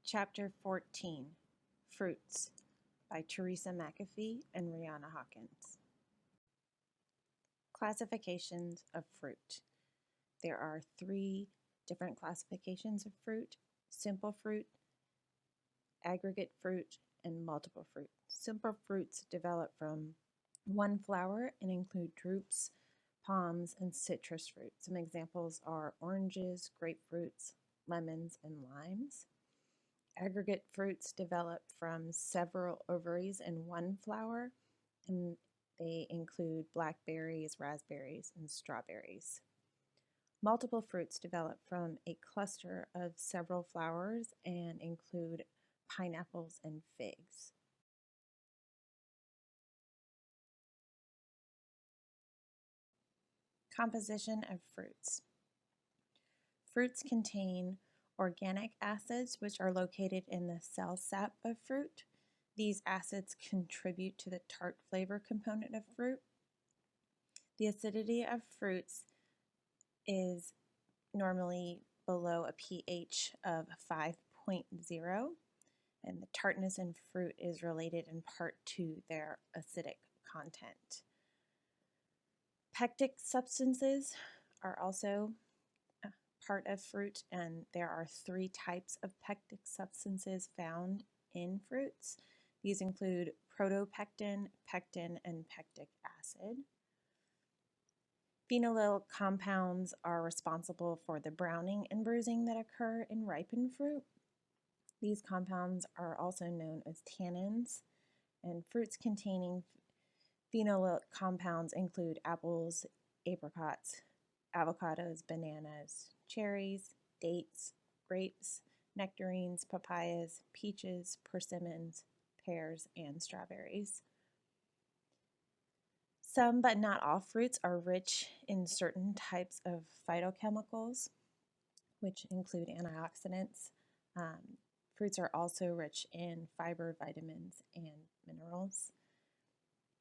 Chapter 14, Fruits, by Teresa McAfee and Reanna Hawkins. Classifications of fruit. There are 3 different classifications of fruit: simple fruit, aggregate fruit, and multiple fruit. Simple fruits develop from one flower and include drupes, palms, and citrus fruit. Some examples are oranges, grapefruits, lemons, and limes. Aggregate fruits develop from several ovaries in one flower, and they include blackberries, raspberries, and strawberries. Multiple fruits develop from a cluster of several flowers and include pineapples and figs. Composition of fruits. Fruits contain organic acids, which are located in the cell sap of fruit. These acids contribute to the tart flavor component of fruit. The acidity of fruits is normally below a pH of 5.0, and the tartness in fruit is related in part to their acidic content. Pectic substances are also part of fruit, and there are 3 types of pectic substances found in fruits. These include protopectin, pectin, and pectic acid. Phenylyl compounds are responsible for the browning and bruising that occur in ripened fruit. These compounds are also known as tannins, and fruits containing phenylyl compounds include apples, apricots, avocados, bananas, cherries, dates, grapes, nectarines, papayas, peaches, persimmons, pears, and strawberries. Some, but not all, fruits are rich in certain types of phytochemicals, which include antioxidants. Fruits are also rich in fiber, vitamins, and minerals.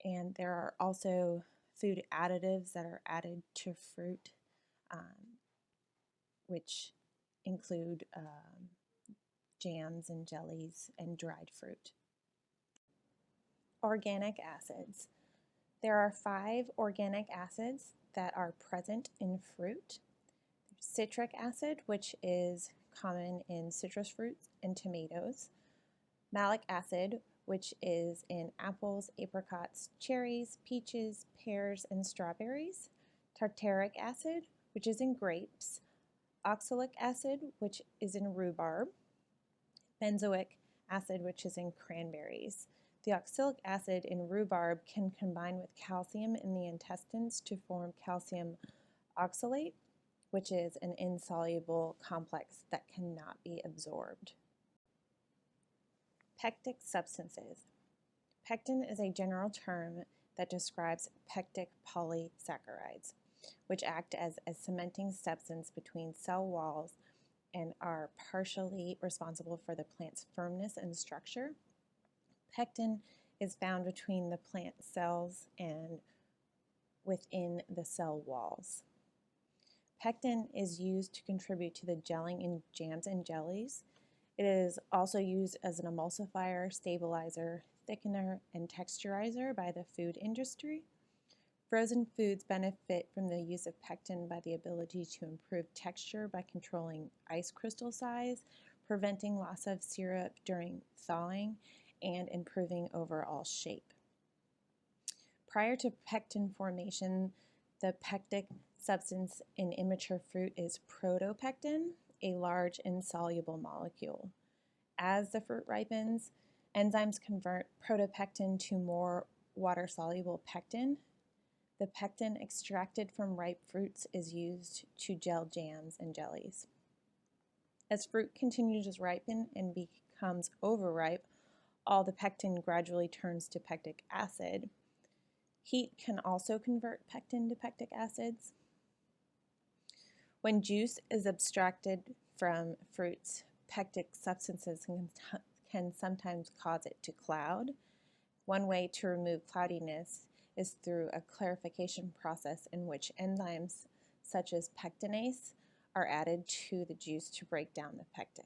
And there are also food additives that are added to fruit, which include jams and jellies and dried fruit. Organic acids. There are 5 organic acids that are present in fruit. Citric acid, which is common in citrus fruits and tomatoes. Malic acid, which is in apples, apricots, cherries, peaches, pears, and strawberries. Tartaric acid, which is in grapes. Oxalic acid, which is in rhubarb. Benzoic acid, which is in cranberries. The oxalic acid in rhubarb can combine with calcium in the intestines to form calcium oxalate, which is an insoluble complex that cannot be absorbed. Pectic substances. Pectin is a general term that describes pectic polysaccharides, which act as a cementing substance between cell walls and are partially responsible for the plant's firmness and structure. Pectin is found between the plant cells and within the cell walls. Pectin is used to contribute to the gelling in jams and jellies. It is also used as an emulsifier, stabilizer, thickener, and texturizer by the food industry. Frozen foods benefit from the use of pectin by the ability to improve texture by controlling ice crystal size, preventing loss of syrup during thawing, and improving overall shape. Prior to pectin formation, the pectic substance in immature fruit is protopectin, a large insoluble molecule. As the fruit ripens, enzymes convert protopectin to more water-soluble pectin. The pectin extracted from ripe fruits is used to gel jams and jellies. As fruit continues to ripen and becomes overripe, all the pectin gradually turns to pectic acid. Heat can also convert pectin to pectic acids. When juice is abstracted from fruits, pectic substances can sometimes cause it to cloud. One way to remove cloudiness is through a clarification process in which enzymes such as pectinase are added to the juice to break down the pectic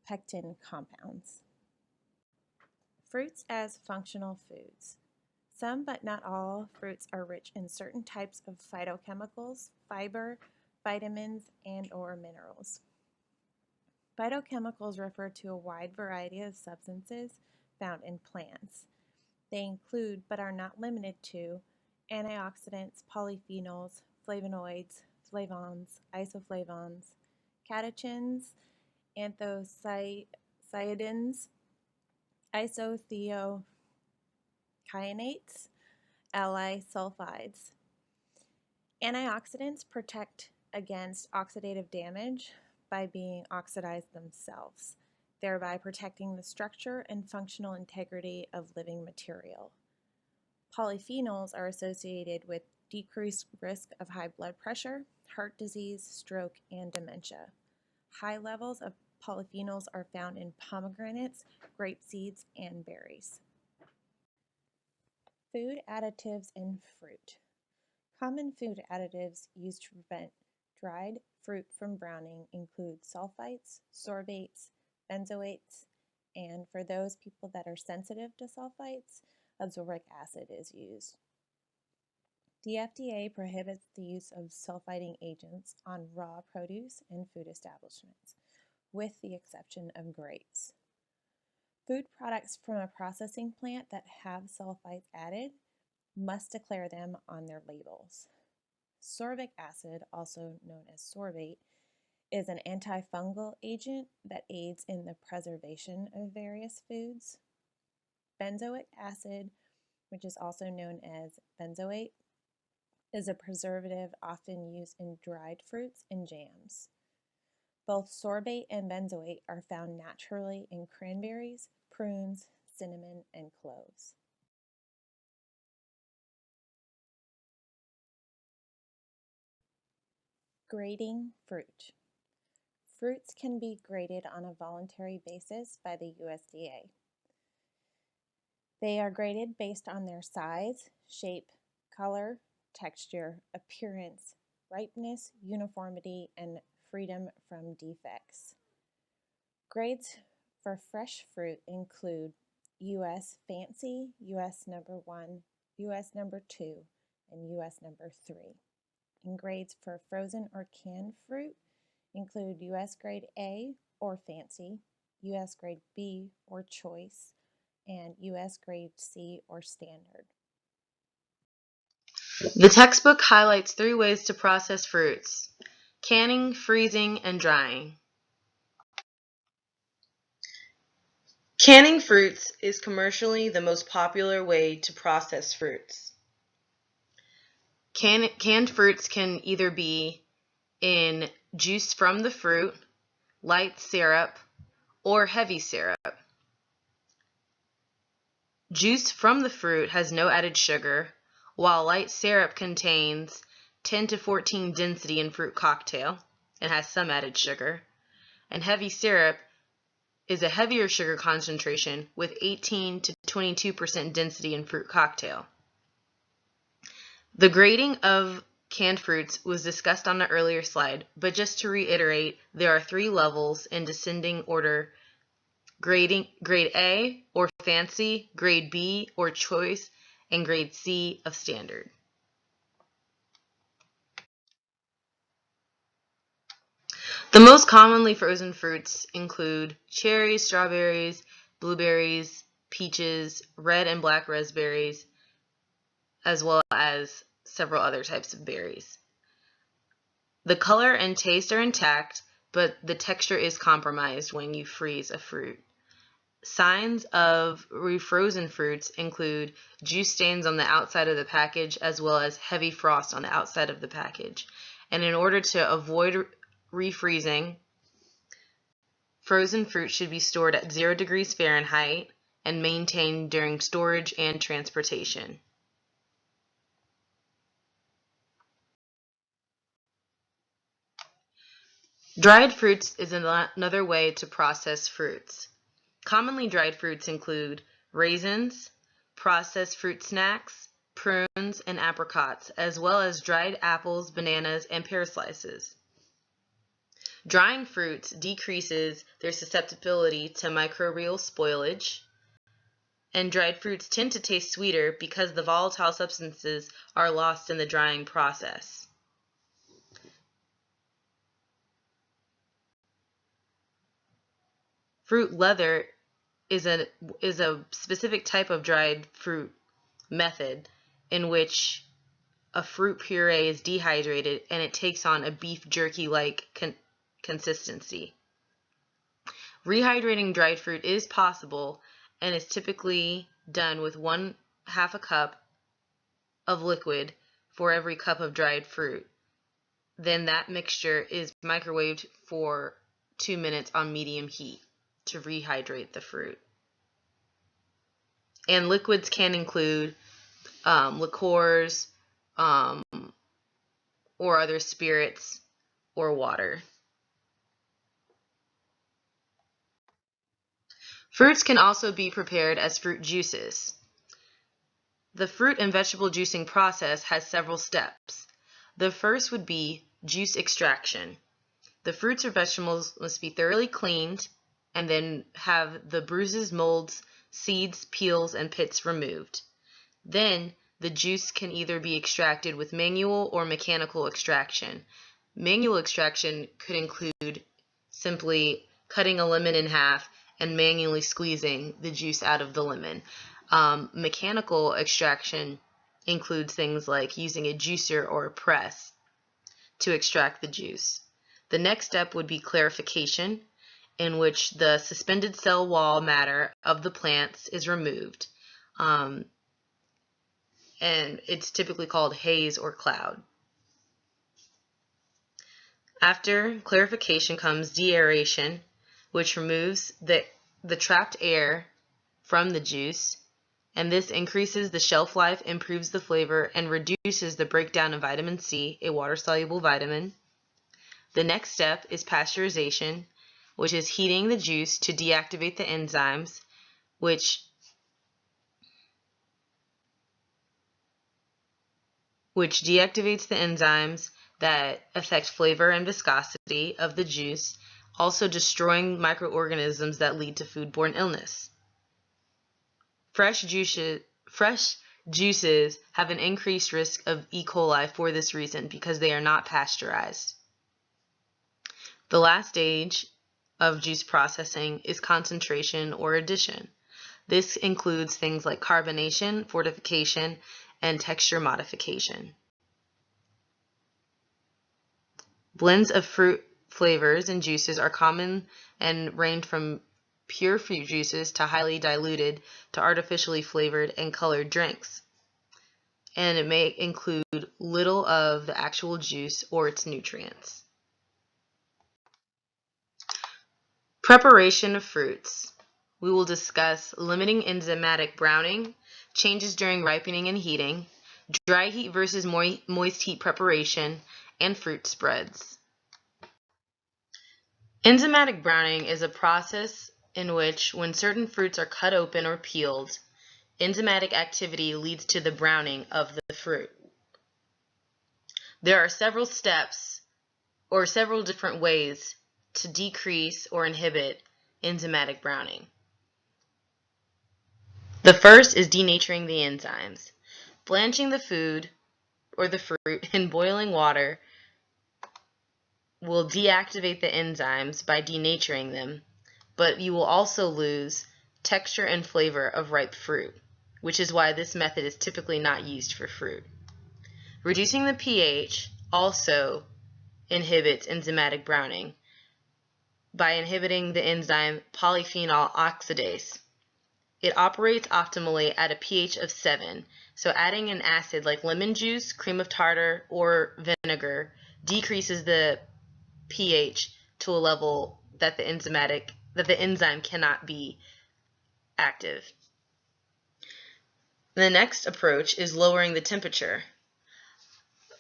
pectin compounds. Fruits as functional foods. Some but not all fruits are rich in certain types of phytochemicals, fiber, vitamins, and/or minerals. Phytochemicals refer to a wide variety of substances found in plants. They include, but are not limited to, antioxidants, polyphenols, flavonoids, flavons, isoflavones, catechins, anthocyanins, isothiocyanates, allyl sulfides. Antioxidants protect against oxidative damage by being oxidized themselves, thereby protecting the structure and functional integrity of living material. Polyphenols are associated with decreased risk of high blood pressure, heart disease, stroke, and dementia. High levels of polyphenols are found in pomegranates, grape seeds, and berries. Food additives in fruit. Common food additives used to prevent dried fruit from browning include sulfites, sorbates, benzoates, and for those people that are sensitive to sulfites, absorbic acid is used. The FDA prohibits the use of sulfiting agents on raw produce and food establishments, with the exception of grapes. Food products from a processing plant that have sulfites added must declare them on their labels. Sorbic acid, also known as sorbate, is an antifungal agent that aids in the preservation of various foods. Benzoic acid, which is also known as benzoate, is a preservative often used in dried fruits and jams. Both sorbate and benzoate are found naturally in cranberries, prunes, cinnamon, and cloves. Grading fruit. Fruits can be graded on a voluntary basis by the USDA. They are graded based on their size, shape, color, texture, appearance, ripeness, uniformity, and freedom from defects. Grades for fresh fruit include US Fancy, US Number 1, US Number 2, and US Number 3. And grades for frozen or canned fruit include US Grade A or Fancy, US Grade B or Choice, and US Grade C or Standard. The textbook highlights 3 ways to process fruits: canning, freezing, and drying. Canning fruits is commercially the most popular way to process fruits. Canned fruits can either be in juice from the fruit, light syrup, or heavy syrup. Juice from the fruit has no added sugar, while light syrup contains 10 to 14 density in fruit cocktail and has some added sugar, and heavy syrup is a heavier sugar concentration with 18 to 22% density in fruit cocktail. The grading of canned fruits was discussed on the earlier slide, but just to reiterate, there are 3 levels in descending order: Grade A or Fancy, Grade B or Choice, and Grade C of Standard. The most commonly frozen fruits include cherries, strawberries, blueberries, peaches, red and black raspberries, as well as several other types of berries. The color and taste are intact, but the texture is compromised when you freeze a fruit. Signs of refrozen fruits include juice stains on the outside of the package as well as heavy frost on the outside of the package. And in order to avoid refreezing, frozen fruit should be stored at 0 degrees Fahrenheit and maintained during storage and transportation. Dried fruits is another way to process fruits. Commonly dried fruits include raisins, processed fruit snacks, prunes, and apricots, as well as dried apples, bananas, and pear slices. Drying fruits decreases their susceptibility to microbial spoilage, and dried fruits tend to taste sweeter because the volatile substances are lost in the drying process. Fruit leather is a specific type of dried fruit method in which a fruit puree is dehydrated and it takes on a beef jerky-like consistency. Rehydrating dried fruit is possible and is typically done with 1/2 cup of liquid for every cup of dried fruit. Then that mixture is microwaved for 2 minutes on medium heat to rehydrate the fruit. And liquids can include liqueurs or other spirits or water. Fruits can also be prepared as fruit juices. The fruit and vegetable juicing process has several steps. The first would be juice extraction. The fruits or vegetables must be thoroughly cleaned and then have the bruises, molds, seeds, peels, and pits removed. Then the juice can either be extracted with manual or mechanical extraction. Manual extraction could include simply cutting a lemon in half and manually squeezing the juice out of the lemon. Mechanical extraction includes things like using a juicer or a press to extract the juice. The next step would be clarification, in which the suspended cell wall matter of the plants is removed. And it's typically called haze or cloud. After clarification comes deaeration, which removes the trapped air from the juice, and this increases the shelf life, improves the flavor, and reduces the breakdown of vitamin C, a water-soluble vitamin. The next step is pasteurization, which is heating the juice to deactivate the enzymes, which deactivates the enzymes that affect flavor and viscosity of the juice, also destroying microorganisms that lead to foodborne illness. Fresh juices have an increased risk of E. coli for this reason because they are not pasteurized. The last stage of juice processing is concentration or addition. This includes things like carbonation, fortification, and texture modification. Blends of fruit flavors and juices are common and range from pure fruit juices to highly diluted to artificially flavored and colored drinks. And it may include little of the actual juice or its nutrients. Preparation of fruits. We will discuss limiting enzymatic browning, changes during ripening and heating, dry heat versus moist heat preparation, and fruit spreads. Enzymatic browning is a process in which, when certain fruits are cut open or peeled, enzymatic activity leads to the browning of the fruit. There are several steps or several different ways to decrease or inhibit enzymatic browning. The first is denaturing the enzymes. Blanching the food or the fruit in boiling water will deactivate the enzymes by denaturing them, but you will also lose texture and flavor of ripe fruit, which is why this method is typically not used for fruit. Reducing the pH also inhibits enzymatic browning by inhibiting the enzyme polyphenol oxidase. It operates optimally at a pH of 7, so adding an acid like lemon juice, cream of tartar, or vinegar decreases the pH to a level that the enzyme cannot be active. The next approach is lowering the temperature.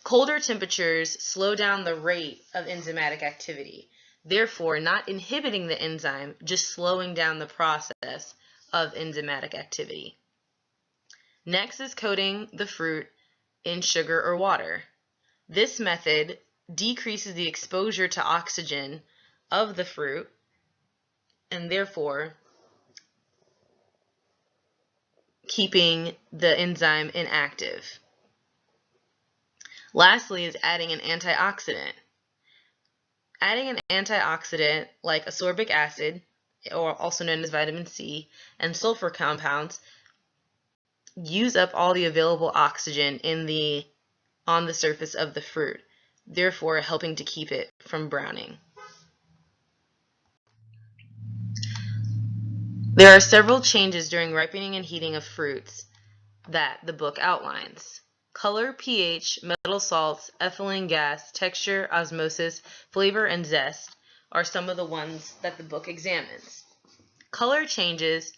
Colder temperatures slow down the rate of enzymatic activity, therefore not inhibiting the enzyme, just slowing down the process of enzymatic activity. Next is coating the fruit in sugar or water. This method decreases the exposure to oxygen of the fruit, and therefore keeping the enzyme inactive. Lastly is adding an antioxidant. Adding an antioxidant like ascorbic acid, or also known as vitamin C, and sulfur compounds use up all the available oxygen on the surface of the fruit, therefore helping to keep it from browning. There are several changes during ripening and heating of fruits that the book outlines. Color, pH, metal salts, ethylene gas, texture, osmosis, flavor, and zest are some of the ones that the book examines. Color changes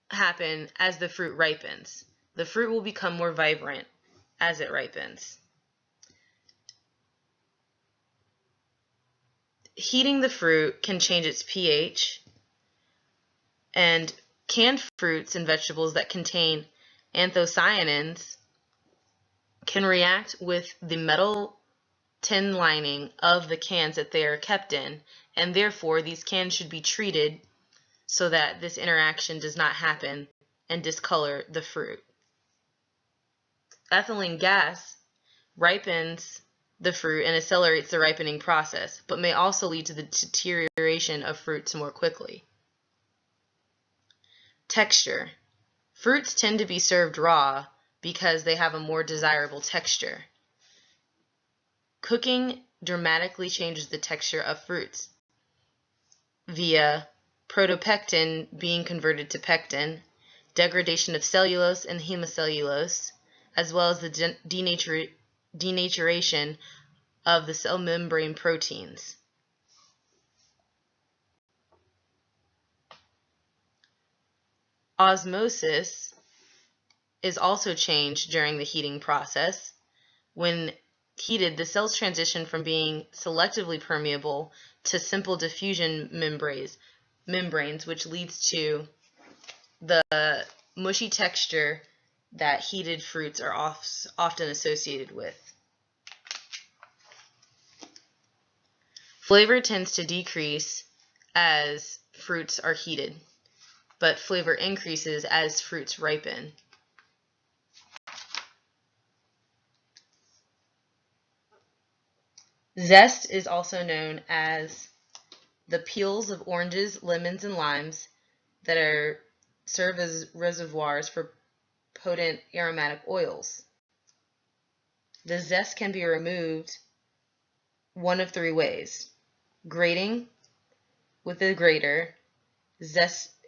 happen as the fruit ripens. The fruit will become more vibrant as it ripens. Heating the fruit can change its pH, and canned fruits and vegetables that contain anthocyanins can react with the metal tin lining of the cans that they are kept in, and therefore these cans should be treated so that this interaction does not happen and discolor the fruit. Ethylene gas ripens the fruit and accelerates the ripening process, but may also lead to the deterioration of fruits more quickly. Texture. Fruits tend to be served raw because they have a more desirable texture. Cooking dramatically changes the texture of fruits via protopectin being converted to pectin, degradation of cellulose and hemicellulose, as well as the denaturation of the cell membrane proteins. Osmosis is also changed during the heating process. When heated, the cells transition from being selectively permeable to simple diffusion membranes, which leads to the mushy texture that heated fruits are often associated with. Flavor tends to decrease as fruits are heated, but flavor increases as fruits ripen. Zest is also known as the peels of oranges, lemons, and limes that serve as reservoirs for potent aromatic oils. The zest can be removed one of three ways: grating with a grater,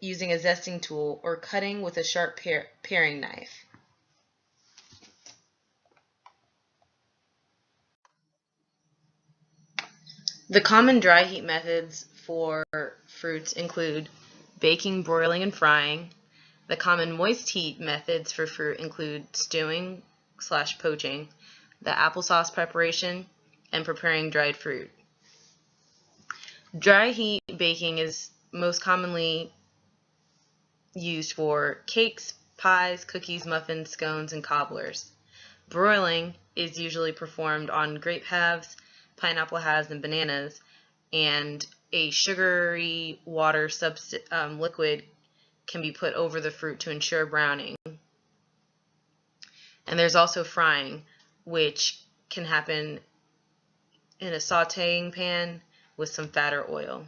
using a zesting tool, or cutting with a sharp paring knife. The common dry heat methods for fruits include baking, broiling, and frying. The common moist heat methods for fruit include stewing/poaching, the applesauce preparation, and preparing dried fruit. Dry heat baking is most commonly used for cakes, pies, cookies, muffins, scones, and cobblers. Broiling is usually performed on grape halves, pineapple halves, and bananas, and a sugary water liquid can be put over the fruit to ensure browning. And there's also frying, which can happen in a sauteing pan with some fat or oil.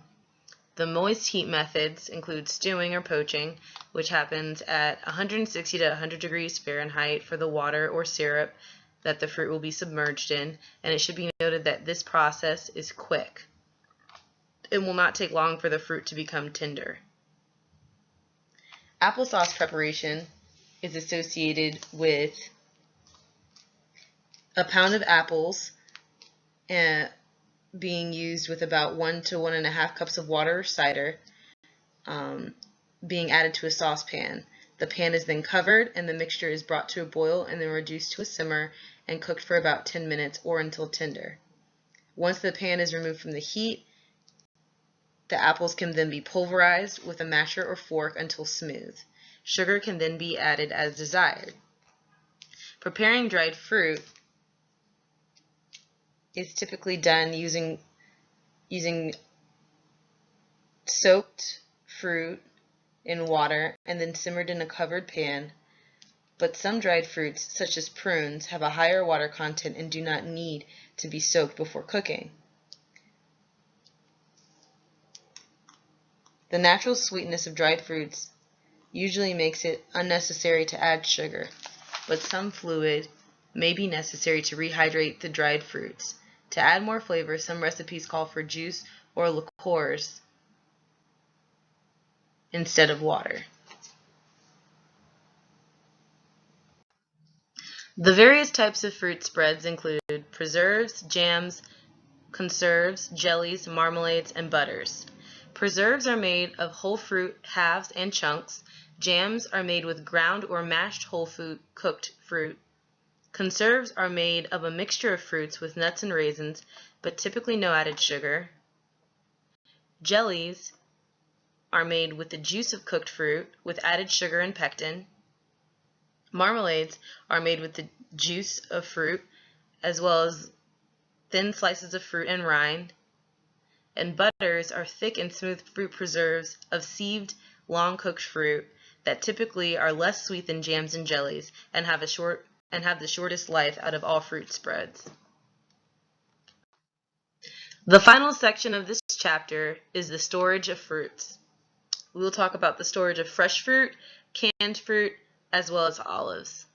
The moist heat methods include stewing or poaching, which happens at 160 to 100 degrees Fahrenheit for the water or syrup that the fruit will be submerged in, and it should be noted that this process is quick. It will not take long for the fruit to become tender. Applesauce preparation is associated with a pound of apples being used with about 1 to 1.5 cups of water or cider being added to a saucepan. The pan is then covered and the mixture is brought to a boil and then reduced to a simmer and cooked for about 10 minutes or until tender. Once the pan is removed from the heat, the apples can then be pulverized with a masher or fork until smooth. Sugar can then be added as desired. Preparing dried fruit is typically done using soaked fruit in water and then simmered in a covered pan, but some dried fruits, such as prunes, have a higher water content and do not need to be soaked before cooking. The natural sweetness of dried fruits usually makes it unnecessary to add sugar, but some fluid may be necessary to rehydrate the dried fruits. To add more flavor, some recipes call for juice or liqueurs instead of water. The various types of fruit spreads include preserves, jams, conserves, jellies, marmalades, and butters. Preserves are made of whole fruit halves and chunks. Jams are made with ground or mashed whole food cooked fruit. Conserves are made of a mixture of fruits with nuts and raisins, but typically no added sugar. Jellies are made with the juice of cooked fruit with added sugar and pectin. Marmalades are made with the juice of fruit as well as thin slices of fruit and rind. And butters are thick and smooth fruit preserves of sieved, long-cooked fruit that typically are less sweet than jams and jellies and have the shortest life out of all fruit spreads. The final section of this chapter is the storage of fruits. We will talk about the storage of fresh fruit, canned fruit, as well as olives.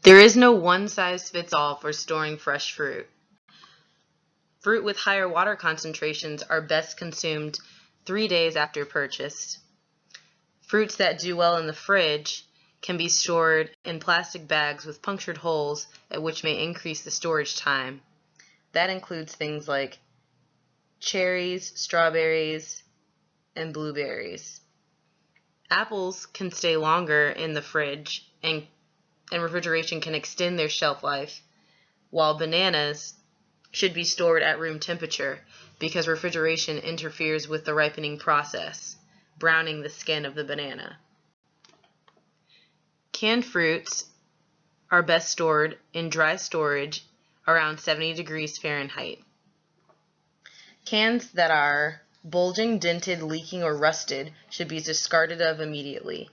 There is no one-size-fits-all for storing fresh fruit. Fruit with higher water concentrations are best consumed 3 days after purchase. Fruits that do well in the fridge can be stored in plastic bags with punctured holes, which may increase the storage time. That includes things like cherries, strawberries, and blueberries. Apples can stay longer in the fridge, and refrigeration can extend their shelf life, while bananas should be stored at room temperature because refrigeration interferes with the ripening process, browning the skin of the banana. Canned fruits are best stored in dry storage around 70 degrees Fahrenheit. Cans that are bulging, dented, leaking, or rusted should be discarded of immediately,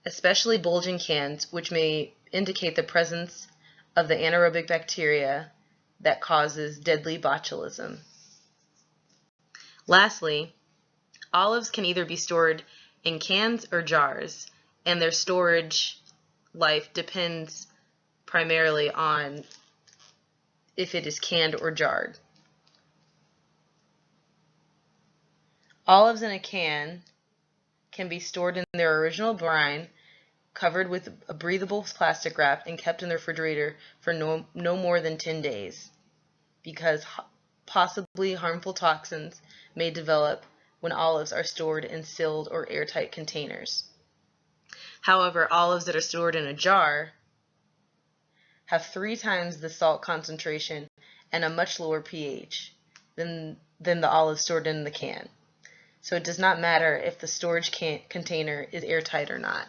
especially bulging cans, which may indicate the presence of the anaerobic bacteria that causes deadly botulism. Lastly, olives can either be stored in cans or jars, and their storage life depends primarily on if it is canned or jarred. Olives in a can be stored in their original brine, covered with a breathable plastic wrap, and kept in the refrigerator for no more than 10 days because possibly harmful toxins may develop when olives are stored in sealed or airtight containers. However, olives that are stored in a jar have 3 times the salt concentration and a much lower pH than the olives stored in the can. So it does not matter if the storage container is airtight or not.